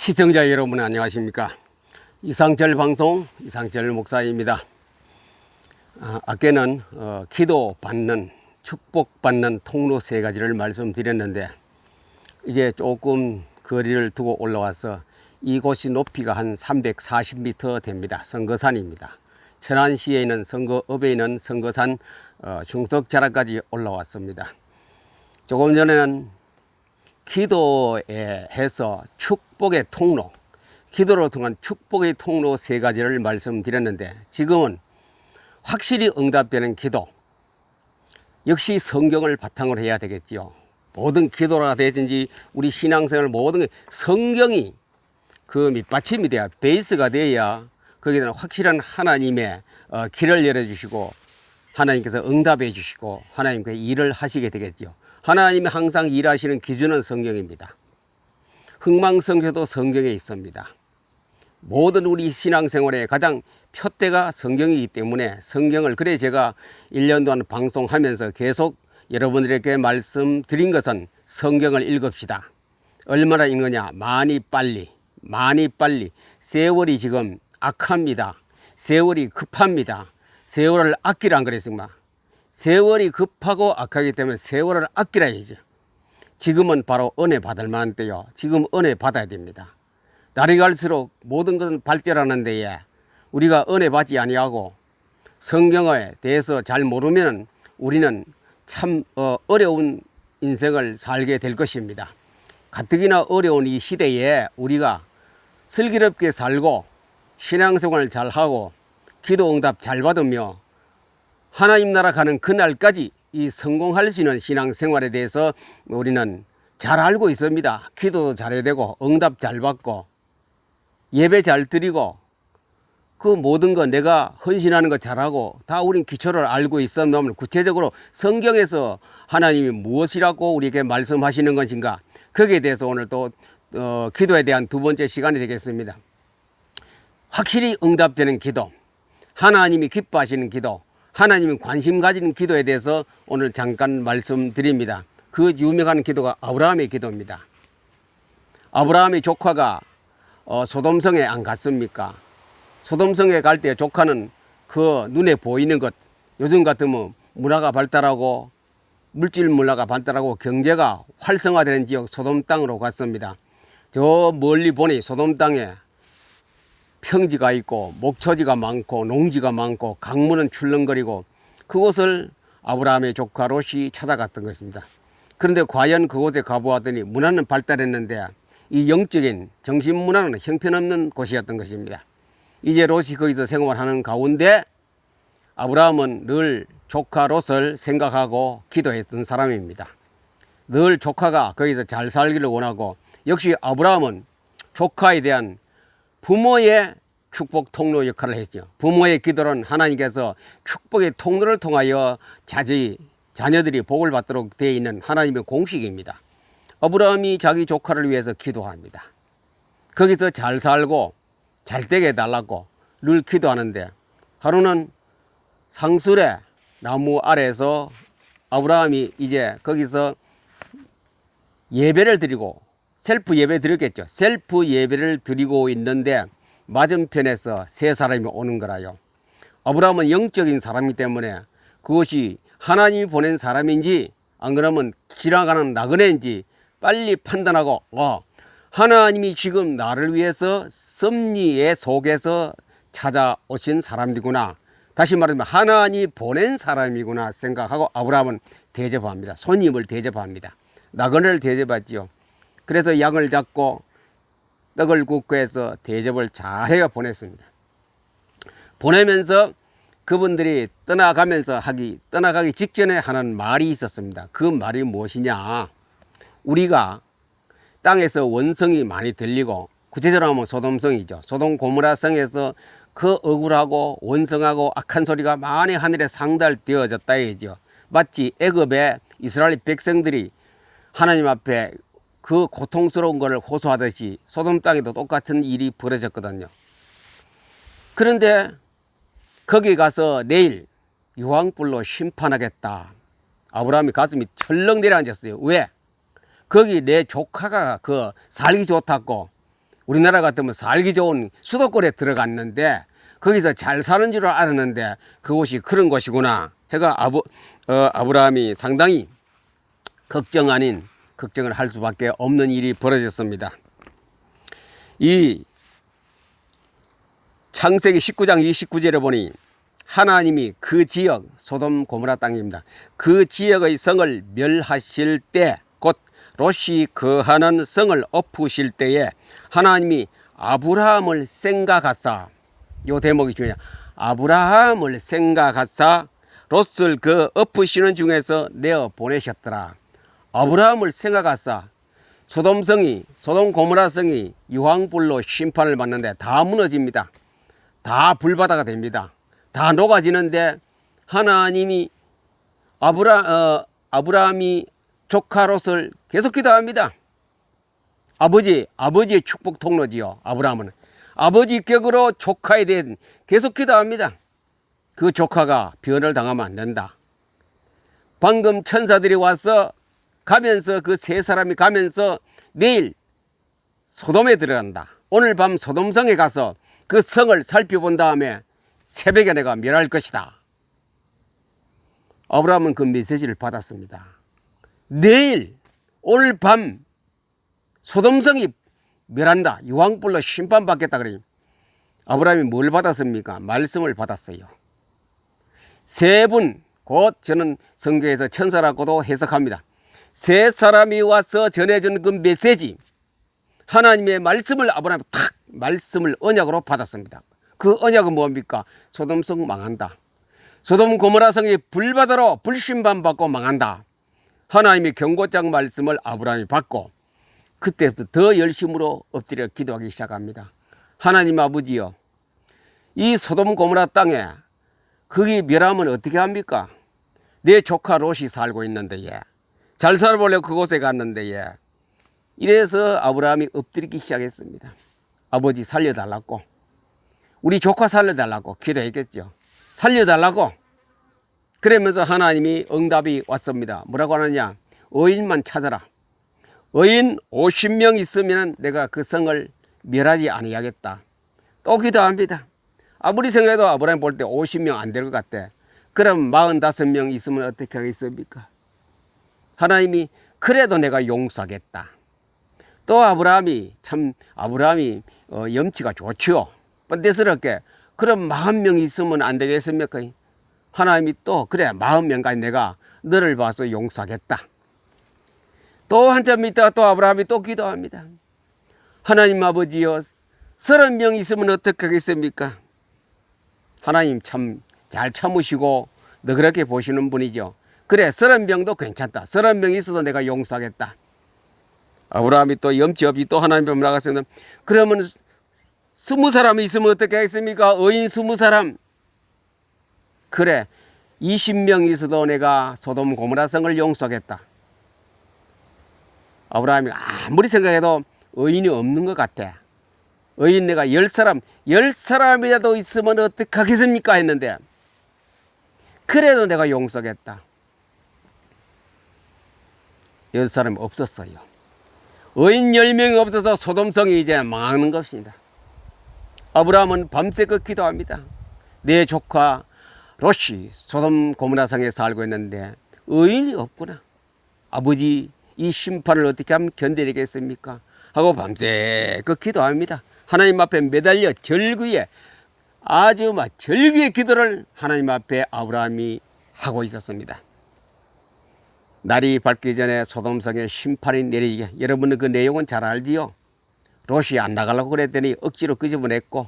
시청자 여러분 안녕하십니까. 이상철 방송 이상철 목사입니다. 아까는 기도받는 축복받는 통로 세 가지를 말씀드렸는데 이제 조금 거리를 두고 올라와서 이곳이 높이가 한 340m 됩니다. 성거산입니다. 천안시에 있는 성거읍에 있는 성거산 중턱자락까지 올라왔습니다. 조금 전에는 기도에 해서 축복의 통로, 기도를 통한 축복의 통로 세 가지를 말씀드렸는데 지금은 확실히 응답되는 기도, 역시 성경을 바탕으로 해야 되겠지요. 모든 기도가 되든지 우리 신앙생활 모든 게 성경이 그 밑받침이 돼야, 베이스가 돼야 거기에는 확실한 하나님의 길을 열어주시고 하나님께서 응답해 주시고 하나님께서 일을 하시게 되겠죠. 하나님이 항상 일하시는 기준은 성경입니다. 흥망성쇠도 성경에 있습니다. 모든 우리 신앙생활의 가장 표대가 성경이기 때문에 성경을, 그래 제가 1년 동안 방송하면서 계속 여러분들에게 말씀드린 것은 성경을 읽읍시다. 얼마나 읽느냐? 많이 빨리. 세월이 지금 악합니다. 세월이 급합니다. 세월을 아끼라 안 그랬습니까? 세월이 급하고 악하기 때문에 세월을 아끼라 해야죠. 지금은 바로 은혜 받을 만한 때요. 지금 은혜 받아야 됩니다. 날이 갈수록 모든 것은 발전하는 데에 우리가 은혜 받지 아니하고 성경에 대해서 잘 모르면 우리는 참 어려운 인생을 살게 될 것입니다. 가뜩이나 어려운 이 시대에 우리가 슬기롭게 살고 신앙생활을 잘하고 기도 응답 잘 받으며 하나님 나라 가는 그날까지 이 성공할 수 있는 신앙생활에 대해서 우리는 잘 알고 있습니다. 기도도 잘해야 되고 응답 잘 받고 예배 잘 드리고 그 모든 거 내가 헌신하는 거 잘하고 다 우린 기초를 알고 있었는데 구체적으로 성경에서 하나님이 무엇이라고 우리에게 말씀하시는 것인가, 거기에 대해서 오늘 또 기도에 대한 두 번째 시간이 되겠습니다. 확실히 응답되는 기도, 하나님이 기뻐하시는 기도, 하나님이 관심 가지는 기도에 대해서 오늘 잠깐 말씀드립니다. 그 유명한 기도가 아브라함의 기도입니다. 아브라함의 조카가 소돔성에 안 갔습니까? 소돔성에 갈 때 조카는 그 눈에 보이는 것, 요즘 같으면 문화가 발달하고 물질 문화가 발달하고 경제가 활성화되는 지역 소돔 땅으로 갔습니다. 저 멀리 보니 소돔 땅에 평지가 있고 목초지가 많고 농지가 많고 강물은 출렁거리고 그곳을 아브라함의 조카 롯이 찾아갔던 것입니다. 그런데 과연 그곳에 가보았더니 문화는 발달했는데 이 영적인 정신문화는 형편없는 곳이었던 것입니다. 이제 롯이 거기서 생활하는 가운데 아브라함은 늘 조카 롯을 생각하고 기도했던 사람입니다. 늘 조카가 거기서 잘 살기를 원하고, 역시 아브라함은 조카에 대한 부모의 축복 통로 역할을 했죠. 부모의 기도는 하나님께서 축복의 통로를 통하여 자녀들이 복을 받도록 되어 있는 하나님의 공식입니다. 아브라함이 자기 조카를 위해서 기도합니다. 거기서 잘 살고 잘 되게 해달라고 늘 기도하는데, 하루는 상술의 나무 아래에서 아브라함이 이제 거기서 예배를 드리고, 셀프 예배 드렸겠죠. 셀프 예배를 드리고 있는데 맞은편에서 세 사람이 오는 거라요. 아브라함은 영적인 사람이기 때문에 그것이 하나님이 보낸 사람인지 안 그러면 지나가는 나그네인지 빨리 판단하고, 하나님이 지금 나를 위해서 섭리의 속에서 찾아오신 사람이구나, 다시 말하면 하나님이 보낸 사람이구나 생각하고 아브라함은 대접합니다. 손님을 대접합니다. 나그네를 대접하지요. 그래서 양을 잡고 떡을 굽고 해서 대접을 잘해가 보냈습니다. 보내면서 그분들이 떠나가기 직전에 하는 말이 있었습니다. 그 말이 무엇이냐? 우리가 땅에서 원성이 많이 들리고, 구체적으로 하면 소돔성이죠. 소돔 고모라 성에서 그 억울하고 원성하고 악한 소리가 많이 하늘에 상달되어졌다 해야죠. 마치 애굽의 이스라엘 백성들이 하나님 앞에 그 고통스러운 것을 호소하듯이 소돔 땅에도 똑같은 일이 벌어졌거든요. 그런데 거기 가서 내일 유황불로 심판하겠다. 아브라함이 가슴이 철렁 내려앉았어요. 왜? 거기 내 조카가 살기 좋다고 우리나라 같으면 살기 좋은 수도권에 들어갔는데 거기서 잘 사는 줄 알았는데 그곳이 그런 곳이구나 해가 아브라함이 상당히 걱정 아닌 걱정을 할 수밖에 없는 일이 벌어졌습니다. 이 창세기 19장 29절에 보니 하나님이 그 지역 소돔 고모라 땅입니다. 그 지역의 성을 멸하실 때 곧 롯이 거하는 성을 엎으실 때에 하나님이 아브라함을 생각하사, 요 대목이 중요해요. 아브라함을 생각하사 롯을 그 엎으시는 중에서 내어 보내셨더라. 아브라함을 생각하사 소돔 고모라성이 유황불로 심판을 받는데 다 무너집니다. 다 불바다가 됩니다. 다 녹아지는데 하나님이 아브라함이 조카 롯을 계속 기도합니다. 아버지의 축복 통로지요. 아브라함은 아버지 격으로 조카에 대해 계속 기도합니다. 그 조카가 변을 당하면 안 된다. 방금 천사들이 와서 가면서 그 세 사람이 가면서 내일 소돔에 들어간다. 오늘 밤 소돔성에 가서 그 성을 살펴본 다음에 새벽에 내가 멸할 것이다. 아브라함은 그 메시지를 받았습니다. 내일 오늘 밤 소돔성이 멸한다. 유황불로 심판받겠다. 그러니 아브라함이 뭘 받았습니까? 말씀을 받았어요. 세 분, 곧 저는 성경에서 천사라고도 해석합니다. 세 사람이 와서 전해준 그 메시지, 하나님의 말씀을 아브라함이 탁 말씀을 언약으로 받았습니다. 그 언약은 뭡니까? 소돔성 망한다. 소돔 고모라 성이 불바다로 불심판받고 망한다. 하나님의 경고장 말씀을 아브라함이 받고 그때부터 더 열심으로 엎드려 기도하기 시작합니다. 하나님 아버지여, 이 소돔 고모라 땅에 거기 멸하면 어떻게 합니까? 내 조카 롯이 살고 있는데 잘 살아보려고 그곳에 갔는데 이래서 아브라함이 엎드리기 시작했습니다. 아버지 살려달라고, 우리 조카 살려달라고 기도했겠죠. 살려달라고. 그러면서 하나님이 응답이 왔습니다. 뭐라고 하느냐? 의인만 찾아라. 의인 50명 있으면 내가 그 성을 멸하지 아니하겠다. 또 기도합니다. 아무리 생각해도 아브라함 볼 때 50명 안 될 것 같아. 그럼 45명 있으면 어떻게 하겠습니까? 하나님이 그래도 내가 용서하겠다. 또 아브라함이 염치가 좋죠. 뻔데스럽게 그럼 40명 있으면 안 되겠습니까? 하나님이 또 그래 40명까지 내가 너를 봐서 용서하겠다. 또 한참 있다가 또 아브라함이 또 기도합니다. 하나님 아버지여, 30명 있으면 어떻게 하겠습니까? 하나님 참 잘 참으시고 너그럽게 보시는 분이죠. 그래 30명도 괜찮다. 30명 있어도 내가 용서하겠다. 아브라함이 또 염치 없이 또 하나님 앞에 나갔습니다. 그러면 20사람이 있으면 어떻게 하겠습니까? 의인 20사람. 그래 20명 있어도 내가 소돔 고모라 성을 용서하겠다. 아브라함이 아무리 생각해도 의인이 없는 것 같아. 의인 내가 10사람이라도 있으면 어떻게 하겠습니까? 했는데 그래도 내가 용서하겠다. 10사람이 없었어요. 의인 10명이 없어서 소돔성이 이제 망하는 것입니다. 아브라함은 밤새껏 기도합니다. 내 조카 롯이 소돔 고모라 성에 살고 있는데 의인이 없구나. 아버지 이 심판을 어떻게 하면 견디겠습니까? 하고 밤새껏 기도합니다. 하나님 앞에 매달려 절규에 아주 절규의 기도를 하나님 앞에 아브라함이 하고 있었습니다. 날이 밝기 전에 소돔성에 심판이 내리게, 여러분은 그 내용은 잘 알지요. 롯이 안 나가려고 그랬더니 억지로 끄집어냈고,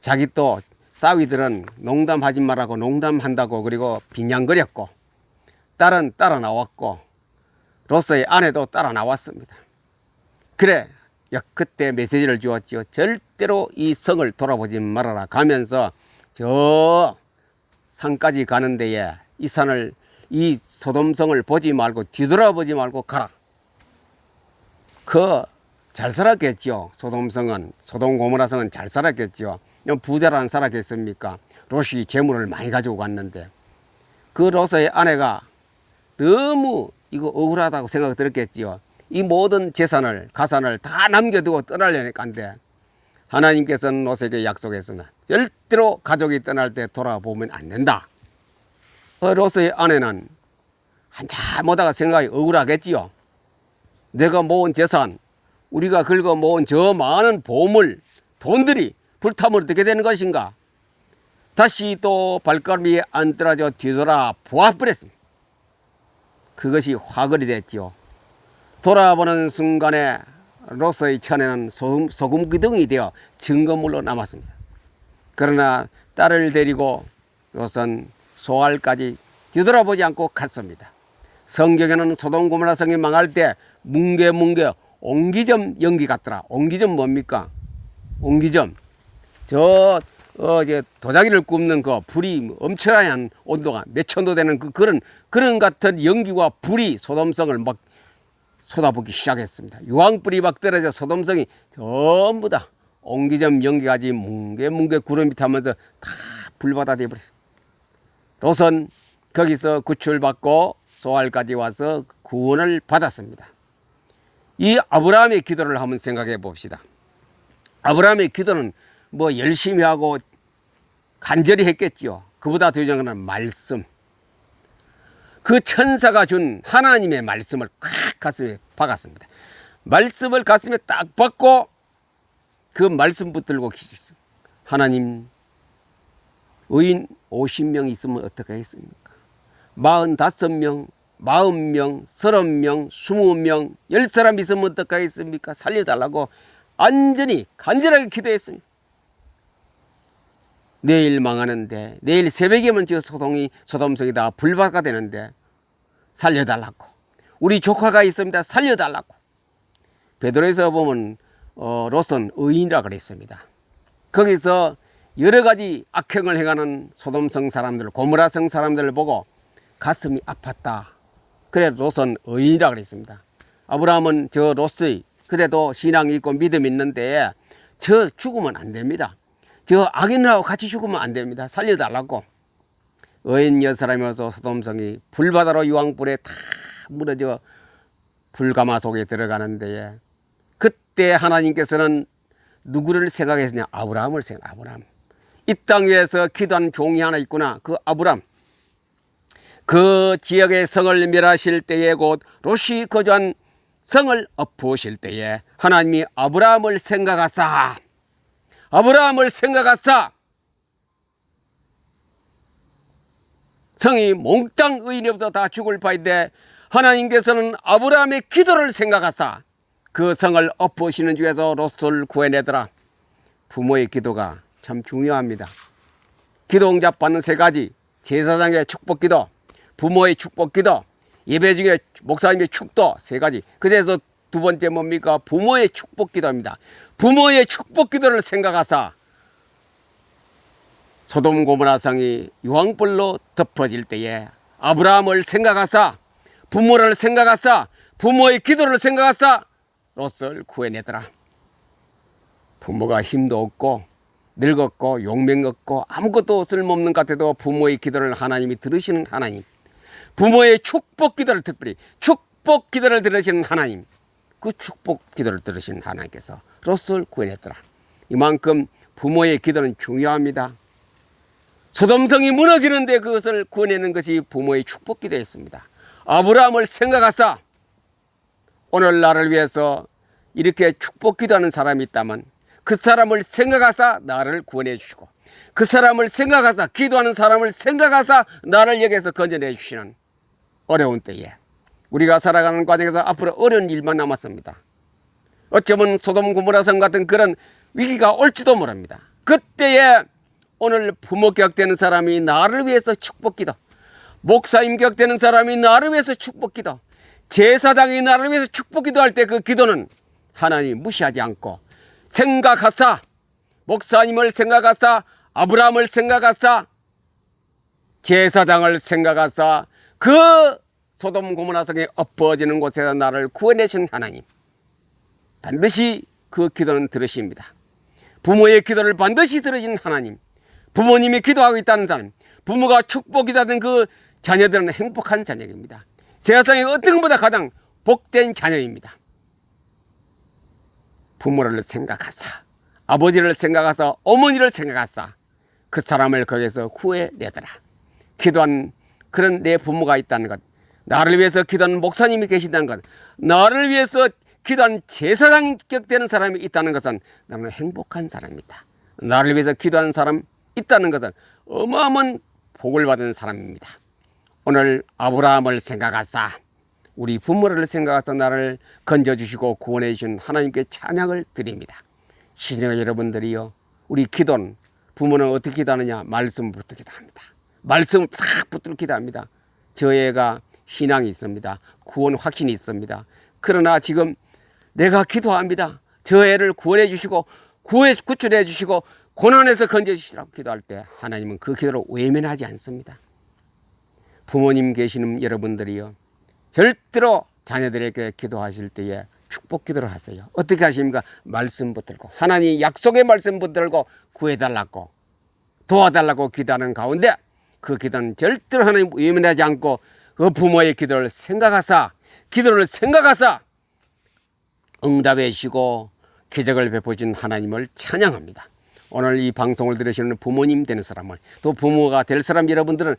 자기 또 싸위들은 농담하지 말라고 농담한다고 그리고 빈냥거렸고, 딸은 따라 나왔고 롯의 아내도 따라 나왔습니다. 그래 그때 메시지를 주었죠. 절대로 이 성을 돌아보지 말아라. 가면서 저 산까지 가는 데에 이 소돔성을 보지 말고 뒤돌아보지 말고 가라. 잘 살았겠죠. 소돔 고모라 성은 잘 살았겠죠. 부자라는 살았겠습니까? 롯이 재물을 많이 가지고 갔는데 그 롯의 아내가 너무 이거 억울하다고 생각이 들었겠지요. 이 모든 재산을 가산을 다 남겨두고 떠나려니까인데 하나님께서는 롯에게 약속했으나 절대로 가족이 떠날 때 돌아보면 안 된다. 롯의 아내는 한참 오다가 생각이 억울하겠지요. 내가 모은 재산, 우리가 긁어 모은 저 많은 보물, 돈들이 불타면 어떻게 되는 것인가. 다시 또 발걸음 위에 안 떨어져 뒤돌아 보아버렸습니다. 그것이 화걸이 됐지요. 돌아보는 순간에 롯의 천에는 소금 기둥이 되어 증거물로 남았습니다. 그러나 딸을 데리고 롯은 소알까지 뒤돌아보지 않고 갔습니다. 성경에는 소돔 고모라 성이 망할 때 뭉게 옹기점 연기 같더라. 옹기점 뭡니까? 옹기점. 이제 도자기를 굽는 그 불이 엄청난 온도가 몇 천도 되는 그런 같은 연기와 불이 소돔성을 막 쏟아붓기 시작했습니다. 유황불이 막 떨어져 소돔성이 전부 다 옹기점 연기까지 뭉게 구름이 타면서 다 불바다 되어버렸어요. 롯은 거기서 구출받고 소알까지 와서 구원을 받았습니다. 이 아브라함의 기도를 한번 생각해 봅시다. 아브라함의 기도는 뭐 열심히 하고 간절히 했겠지요. 그보다 더 중요한 건 말씀. 그 천사가 준 하나님의 말씀을 콱 가슴에 박았습니다. 말씀을 가슴에 딱 박고 그 말씀 붙들고 기도했어요. 하나님, 의인 50명 있으면 어떻게 하겠습니까? 45명, 40명, 30명, 20명, 10사람 있으면 어떻게 하겠습니까? 살려달라고 간절하게 기도했습니다. 내일 망하는데, 내일 새벽이면 저 소돔성이 다 불바다가 되는데 살려달라고. 우리 조카가 있습니다. 살려달라고. 베드로에서 보면 롯은 의인이라 그랬습니다. 거기서 여러 가지 악행을 행하는 소돔성 사람들, 고모라성 사람들을 보고 가슴이 아팠다. 그래 롯은 의인이라 그랬습니다. 아브라함은 저 롯의 그래도 신앙이 있고 믿음이 있는데 저 죽으면 안 됩니다. 저 악인하고 같이 죽으면 안 됩니다. 살려달라고. 의인 10사람이어서 소돔성이 불바다로 유황불에 다 무너져 불가마 속에 들어가는 데에 그때 하나님께서는 누구를 생각했느냐? 아브라함을 아브라함. 이 땅 위에서 기도한 종이 하나 있구나. 그 아브라함. 그 지역의 성을 멸하실 때에 곧 롯이 거주한 성을 엎으실 때에 하나님이 아브라함을 생각하사 성이 몽땅 의인이 없어 다 죽을 바인데 하나님께서는 아브라함의 기도를 생각하사 그 성을 엎으시는 중에서 롯을 구해내더라. 부모의 기도가 참 중요합니다. 기도 응답 받는 3가지. 제사장의 축복기도, 부모의 축복기도, 예배 중에 목사님의 축도 3가지. 그래서 2번째 뭡니까? 부모의 축복기도입니다. 부모의 축복기도를 생각하사 소돔 고모라 성이 유황불로 덮어질 때에 아브라함을 생각하사 부모를 생각하사 부모의 기도를 생각하사 롯을 구해내더라. 부모가 힘도 없고 늙었고 용맹 없고 아무것도 쓸모없는 것 같아도 부모의 기도를 하나님이 들으시는 하나님, 부모의 축복 기도를 특별히 축복 기도를 들으시는 하나님, 그 축복 기도를 들으시는 하나님께서 롯을 구해냈더라. 이만큼 부모의 기도는 중요합니다. 소돔성이 무너지는데 그것을 구해내는 것이 부모의 축복 기도였습니다. 아브라함을 생각하사 오늘 나를 위해서 이렇게 축복 기도하는 사람이 있다면 그 사람을 생각하사 나를 구원해 주시고 그 사람을 생각하사 기도하는 사람을 생각하사 나를 여기에서 건져내 주시는 어려운 때에 우리가 살아가는 과정에서 앞으로 어려운 일만 남았습니다. 어쩌면 소돔 고모라 성 같은 그런 위기가 올지도 모릅니다. 그때에 오늘 부모 격되는 사람이 나를 위해서 축복기도, 목사님 격되는 사람이 나를 위해서 축복기도, 제사장이 나를 위해서 축복기도 할 때 그 기도는 하나님 무시하지 않고 생각하사, 목사님을 생각하사, 아브라함을 생각하사, 제사장을 생각하사 그 소돔 고모라 성에 엎어지는 곳에서 나를 구원하신 하나님, 반드시 그 기도는 들으십니다. 부모의 기도를 반드시 들으신 하나님, 부모님이 기도하고 있다는 사람, 부모가 축복이라는 그 자녀들은 행복한 자녀입니다. 세상에 어떤 것보다 가장 복된 자녀입니다. 부모를 생각하사, 아버지를 생각하사, 어머니를 생각하사 그 사람을 거기에서 구해내더라. 기도한 그런 내 부모가 있다는 것, 나를 위해서 기도하는 목사님이 계신다는 것, 나를 위해서 기도한 제사장 격되는 사람이 있다는 것은 나는 행복한 사람입니다. 나를 위해서 기도하는 사람 있다는 것은 어마어마한 복을 받은 사람입니다. 오늘 아브라함을 생각하사, 우리 부모를 생각하사 나를 건져주시고 구원해 주신 하나님께 찬양을 드립니다. 시청자 여러분들이요, 우리 기도는, 부모는 어떻게 기도하느냐? 말씀을 붙들고 기도합니다. 말씀을 딱 붙들고 기도합니다. 저희가 신앙이 있습니다. 구원 확신이 있습니다. 그러나 지금 내가 기도합니다. 저 애를 구원해 주시고 구출해 주시고 고난에서 건져 주시라고 기도할 때 하나님은 그 기도를 외면하지 않습니다. 부모님 계시는 여러분들이요, 절대로 자녀들에게 기도하실 때에 축복 기도를 하세요. 어떻게 하십니까? 말씀 붙들고, 하나님 약속의 말씀 붙들고 구해달라고, 도와달라고 기도하는 가운데 그 기도는 절대로 하나님 외면하지 않고 그 부모의 기도를 생각하사, 기도를 생각하사 응답해 주시고 기적을 베푸신 하나님을 찬양합니다. 오늘 이 방송을 들으시는 부모님 되는 사람을, 또 부모가 될 사람 여러분들은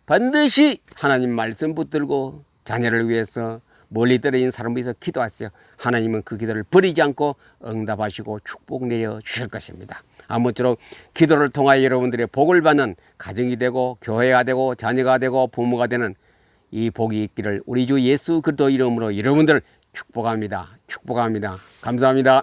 반드시 하나님 말씀 붙들고 자녀를 위해서 멀리 떨어진 사람을 위해서 기도하세요. 하나님은 그 기도를 버리지 않고 응답하시고 축복 내어 주실 것입니다. 아무쪼록 기도를 통하여 여러분들의 복을 받는 가정이 되고 교회가 되고 자녀가 되고 부모가 되는 이 복이 있기를 우리 주 예수 그리스도 이름으로 여러분들 축복합니다. 축복합니다. 감사합니다.